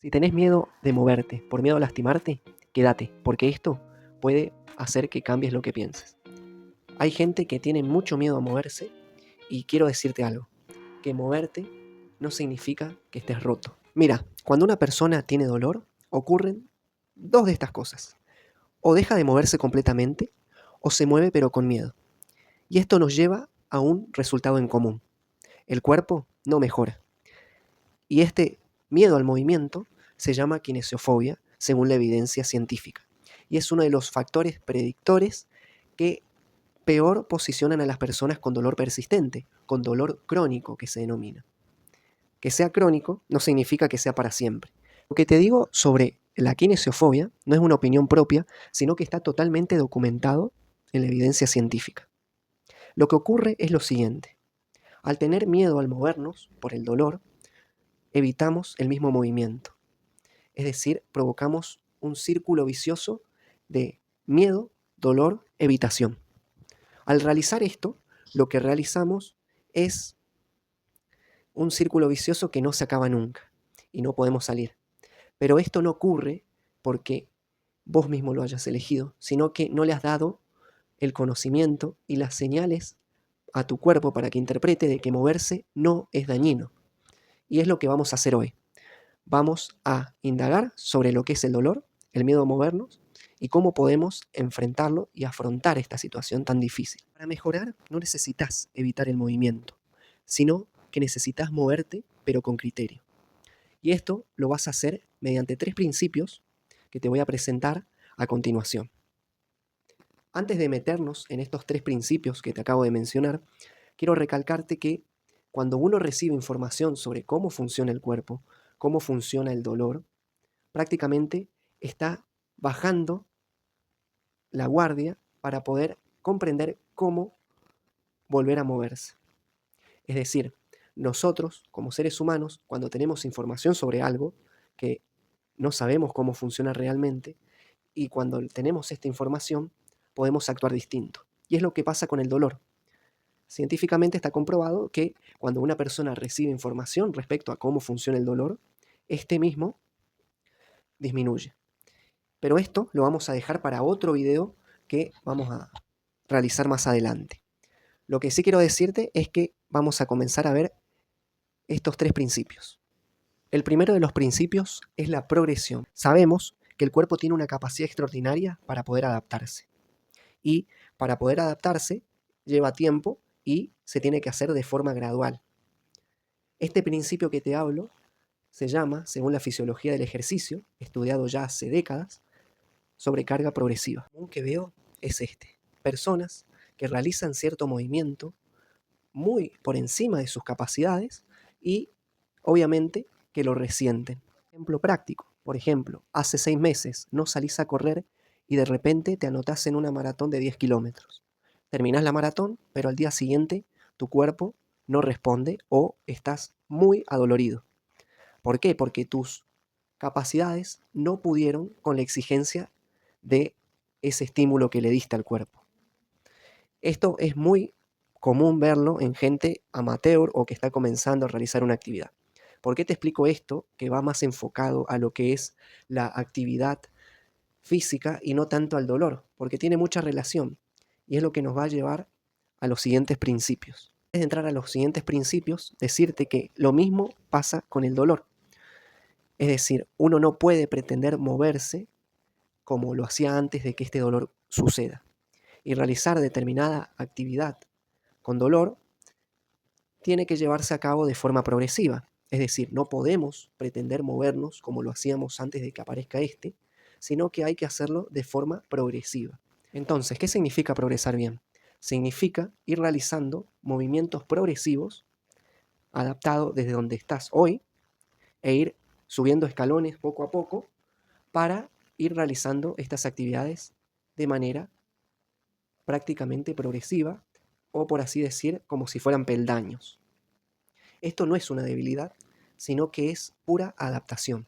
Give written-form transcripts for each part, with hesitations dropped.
Si tenés miedo de moverte por miedo a lastimarte, quédate, porque esto puede hacer que cambies lo que pienses. Hay gente que tiene mucho miedo a moverse y quiero decirte algo, que moverte no significa que estés roto. Mira, cuando una persona tiene dolor, ocurren dos de estas cosas. O deja de moverse completamente, o se mueve pero con miedo. Y esto nos lleva a un resultado en común. El cuerpo no mejora. Y este miedo al movimiento se llama kinesiofobia, según la evidencia científica. Y es uno de los factores predictores que peor posicionan a las personas con dolor persistente, con dolor crónico que se denomina. Que sea crónico no significa que sea para siempre. Lo que te digo sobre la kinesiofobia no es una opinión propia, sino que está totalmente documentado en la evidencia científica. Lo que ocurre es lo siguiente. Al tener miedo al movernos por el dolor, evitamos el mismo movimiento. Es decir, provocamos un círculo vicioso de miedo, dolor, evitación. Al realizar esto, lo que realizamos es un círculo vicioso que no se acaba nunca y no podemos salir. Pero esto no ocurre porque vos mismo lo hayas elegido, sino que no le has dado el conocimiento y las señales a tu cuerpo para que interprete de que moverse no es dañino. Y es lo que vamos a hacer hoy. Vamos a indagar sobre lo que es el dolor, el miedo a movernos y cómo podemos enfrentarlo y afrontar esta situación tan difícil. Para mejorar no necesitas evitar el movimiento, sino que necesitas moverte pero con criterio. Y esto lo vas a hacer mediante 3 principios que te voy a presentar a continuación. Antes de meternos en estos 3 principios que te acabo de mencionar, quiero recalcarte que cuando uno recibe información sobre cómo funciona el cuerpo, cómo funciona el dolor, prácticamente está bajando la guardia para poder comprender cómo volver a moverse. Es decir, nosotros, como seres humanos, cuando tenemos información sobre algo que no sabemos cómo funciona realmente, y cuando tenemos esta información, podemos actuar distinto. Y es lo que pasa con el dolor. Científicamente está comprobado que cuando una persona recibe información respecto a cómo funciona el dolor, este mismo disminuye. Pero esto lo vamos a dejar para otro video que vamos a realizar más adelante. Lo que sí quiero decirte es que vamos a comenzar a ver estos 3 principios. El primero de los principios es la progresión. Sabemos que el cuerpo tiene una capacidad extraordinaria para poder adaptarse. Y para poder adaptarse lleva tiempo y se tiene que hacer de forma gradual. Este principio que te hablo se llama, según la fisiología del ejercicio, estudiado ya hace décadas, sobrecarga progresiva. Lo que veo es este. Personas que realizan cierto movimiento muy por encima de sus capacidades y obviamente que lo resienten. Ejemplo práctico. Por ejemplo, hace 6 meses no salís a correr y de repente te anotás en una maratón de 10 kilómetros. Terminás la maratón, pero al día siguiente tu cuerpo no responde o estás muy adolorido. ¿Por qué? Porque tus capacidades no pudieron con la exigencia de ese estímulo que le diste al cuerpo. Esto es muy común verlo en gente amateur o que está comenzando a realizar una actividad. ¿Por qué te explico esto? Que va más enfocado a lo que es la actividad física y no tanto al dolor, porque tiene mucha relación y es lo que nos va a llevar a los siguientes principios. Antes de entrar a los siguientes principios, decirte que lo mismo pasa con el dolor. Es decir, uno no puede pretender moverse como lo hacía antes de que este dolor suceda. Y realizar determinada actividad con dolor tiene que llevarse a cabo de forma progresiva. Es decir, no podemos pretender movernos como lo hacíamos antes de que aparezca este, sino que hay que hacerlo de forma progresiva. Entonces, ¿qué significa progresar bien? Significa ir realizando movimientos progresivos adaptados desde donde estás hoy e ir subiendo escalones poco a poco para ir realizando estas actividades de manera prácticamente progresiva o por así decir como si fueran peldaños. Esto no es una debilidad, sino que es pura adaptación.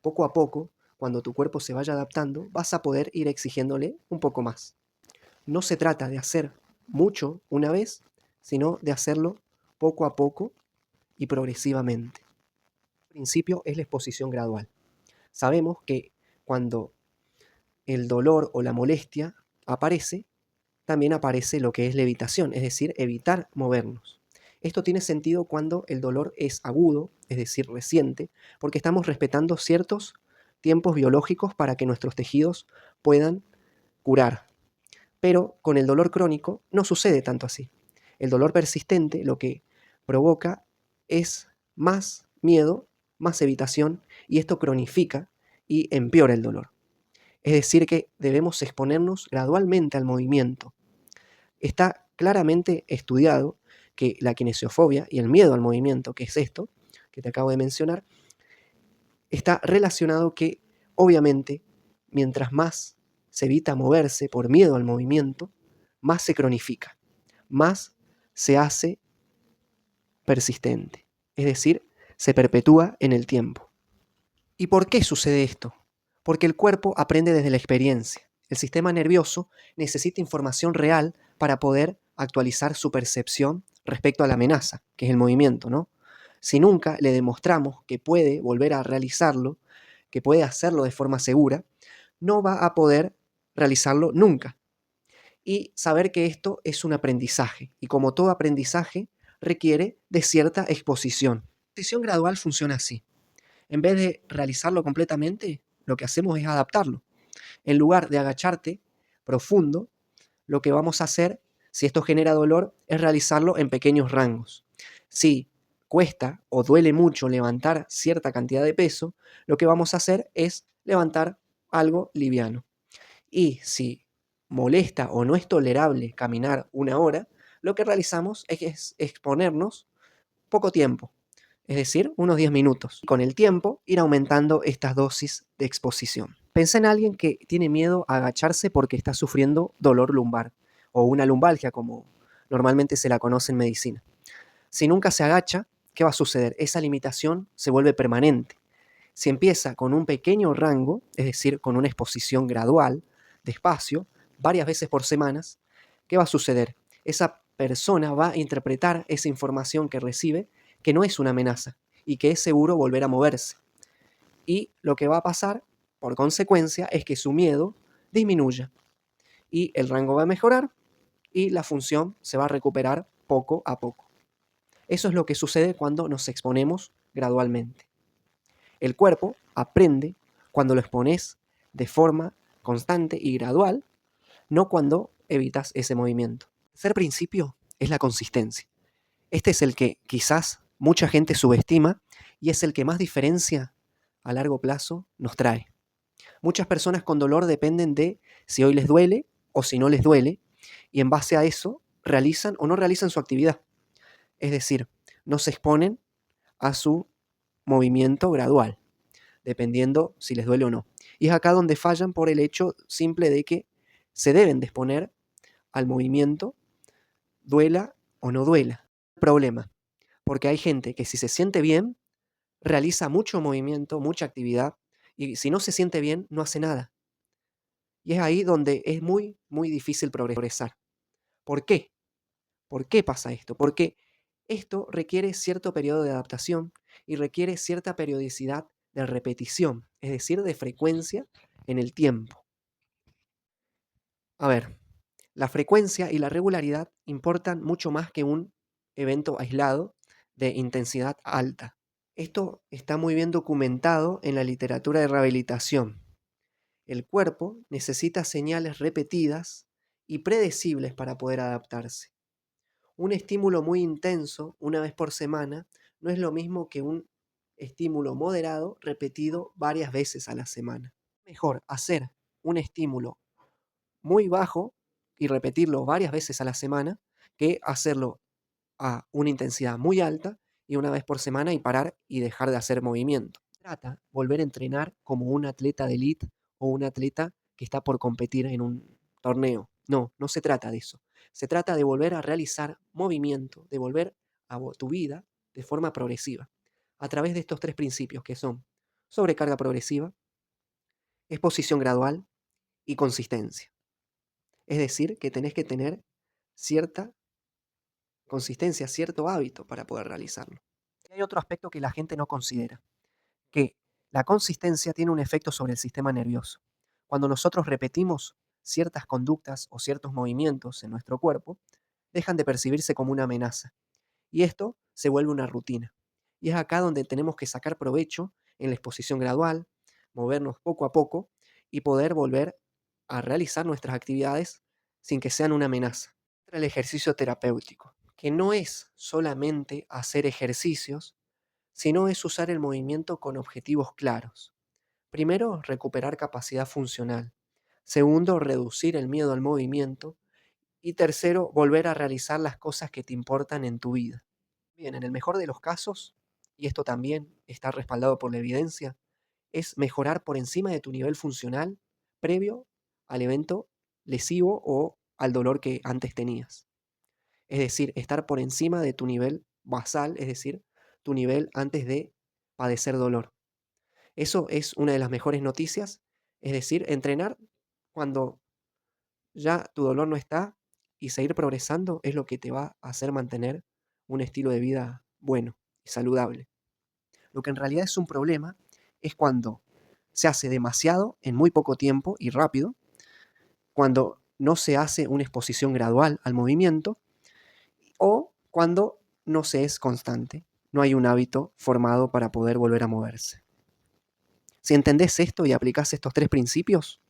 Poco a poco, cuando tu cuerpo se vaya adaptando, vas a poder ir exigiéndole un poco más. No se trata de hacer mucho una vez, sino de hacerlo poco a poco y progresivamente. El principio es la exposición gradual. Sabemos que cuando el dolor o la molestia aparece, también aparece lo que es levitación, es decir, evitar movernos. Esto tiene sentido cuando el dolor es agudo, es decir, reciente, porque estamos respetando ciertos tiempos biológicos para que nuestros tejidos puedan curar. Pero con el dolor crónico no sucede tanto así. El dolor persistente lo que provoca es más miedo, más evitación, y esto cronifica y empeora el dolor. Es decir, que debemos exponernos gradualmente al movimiento. Está claramente estudiado que la kinesiofobia y el miedo al movimiento, que es esto que te acabo de mencionar, está relacionado que, obviamente, mientras más se evita moverse por miedo al movimiento, más se cronifica, más se hace persistente, es decir, se perpetúa en el tiempo. ¿Y por qué sucede esto? Porque el cuerpo aprende desde la experiencia. El sistema nervioso necesita información real para poder actualizar su percepción respecto a la amenaza, que es el movimiento, ¿no? Si nunca le demostramos que puede volver a realizarlo, que puede hacerlo de forma segura, no va a poder realizarlo nunca. Y saber que esto es un aprendizaje, y como todo aprendizaje, requiere de cierta exposición. La exposición gradual funciona así. En vez de realizarlo completamente, lo que hacemos es adaptarlo. En lugar de agacharte profundo, lo que vamos a hacer, si esto genera dolor, es realizarlo en pequeños rangos. Si cuesta o duele mucho levantar cierta cantidad de peso, lo que vamos a hacer es levantar algo liviano. Y si molesta o no es tolerable caminar 1 hora, lo que realizamos es exponernos poco tiempo, es decir, unos 10 minutos. Con el tiempo, ir aumentando estas dosis de exposición. Pensá en alguien que tiene miedo a agacharse porque está sufriendo dolor lumbar o una lumbalgia, como normalmente se la conoce en medicina. Si nunca se agacha, ¿qué va a suceder? Esa limitación se vuelve permanente. Si empieza con un pequeño rango, es decir, con una exposición gradual, despacio, varias veces por semanas, ¿qué va a suceder? Esa persona va a interpretar esa información que recibe que no es una amenaza y que es seguro volver a moverse. Y lo que va a pasar, por consecuencia, es que su miedo disminuya y el rango va a mejorar y la función se va a recuperar poco a poco. Eso es lo que sucede cuando nos exponemos gradualmente. El cuerpo aprende cuando lo expones de forma constante y gradual, no cuando evitas ese movimiento. El tercer principio es la consistencia. Este es el que quizás mucha gente subestima y es el que más diferencia a largo plazo nos trae. Muchas personas con dolor dependen de si hoy les duele o si no les duele, y en base a eso realizan o no realizan su actividad. Es decir, no se exponen a su movimiento gradual, dependiendo si les duele o no. Y es acá donde fallan por el hecho simple de que se deben de exponer al movimiento, duela o no duela. Problema, porque hay gente que si se siente bien, realiza mucho movimiento, mucha actividad, y si no se siente bien, no hace nada. Y es ahí donde es muy, muy difícil progresar. ¿Por qué? ¿Por qué pasa esto? Porque esto requiere cierto periodo de adaptación y requiere cierta periodicidad de repetición, es decir, de frecuencia en el tiempo. A ver, la frecuencia y la regularidad importan mucho más que un evento aislado de intensidad alta. Esto está muy bien documentado en la literatura de rehabilitación. El cuerpo necesita señales repetidas y predecibles para poder adaptarse. Un estímulo muy intenso, una vez por semana, no es lo mismo que un estímulo moderado repetido varias veces a la semana. Mejor hacer un estímulo muy bajo y repetirlo varias veces a la semana que hacerlo a una intensidad muy alta y una vez por semana y parar y dejar de hacer movimiento. Trata de volver a entrenar como un atleta de elite o un atleta que está por competir en un torneo. No, no se trata de eso. Se trata de volver a realizar movimiento, de volver a tu vida de forma progresiva, a través de estos tres principios que son sobrecarga progresiva, exposición gradual y consistencia. Es decir, que tenés que tener cierta consistencia, cierto hábito para poder realizarlo. Y hay otro aspecto que la gente no considera, que La consistencia tiene un efecto sobre el sistema nervioso. Cuando nosotros repetimos ciertas conductas o ciertos movimientos en nuestro cuerpo, dejan de percibirse como una amenaza. Y esto se vuelve una rutina. Y es acá donde tenemos que sacar provecho en la exposición gradual, movernos poco a poco y poder volver a realizar nuestras actividades sin que sean una amenaza. El ejercicio terapéutico, que no es solamente hacer ejercicios, sino es usar el movimiento con objetivos claros. Primero, recuperar capacidad funcional. Segundo, reducir el miedo al movimiento. Y tercero, volver a realizar las cosas que te importan en tu vida. Bien, en el mejor de los casos, y esto también está respaldado por la evidencia, es mejorar por encima de tu nivel funcional previo al evento lesivo o al dolor que antes tenías. Es decir, estar por encima de tu nivel basal, es decir, tu nivel antes de padecer dolor. Eso es una de las mejores noticias, es decir, entrenar cuando ya tu dolor no está y seguir progresando es lo que te va a hacer mantener un estilo de vida bueno y saludable. Lo que en realidad es un problema es cuando se hace demasiado en muy poco tiempo y rápido, cuando no se hace una exposición gradual al movimiento o cuando no se es constante, no hay un hábito formado para poder volver a moverse. Si entendés esto y aplicás estos 3 principios,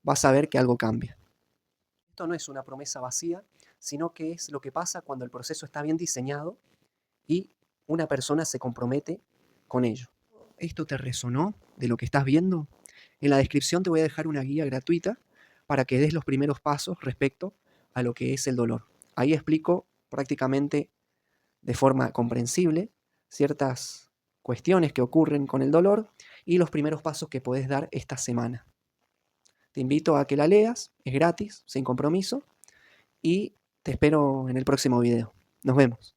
vas a ver que algo cambia. Esto no es una promesa vacía, sino que es lo que pasa cuando el proceso está bien diseñado y una persona se compromete con ello. ¿Esto te resonó de lo que estás viendo? En la descripción te voy a dejar una guía gratuita para que des los primeros pasos respecto a lo que es el dolor. Ahí explico prácticamente de forma comprensible ciertas cuestiones que ocurren con el dolor y los primeros pasos que podés dar esta semana. Te invito a que la leas, es gratis, sin compromiso, y te espero en el próximo video. Nos vemos.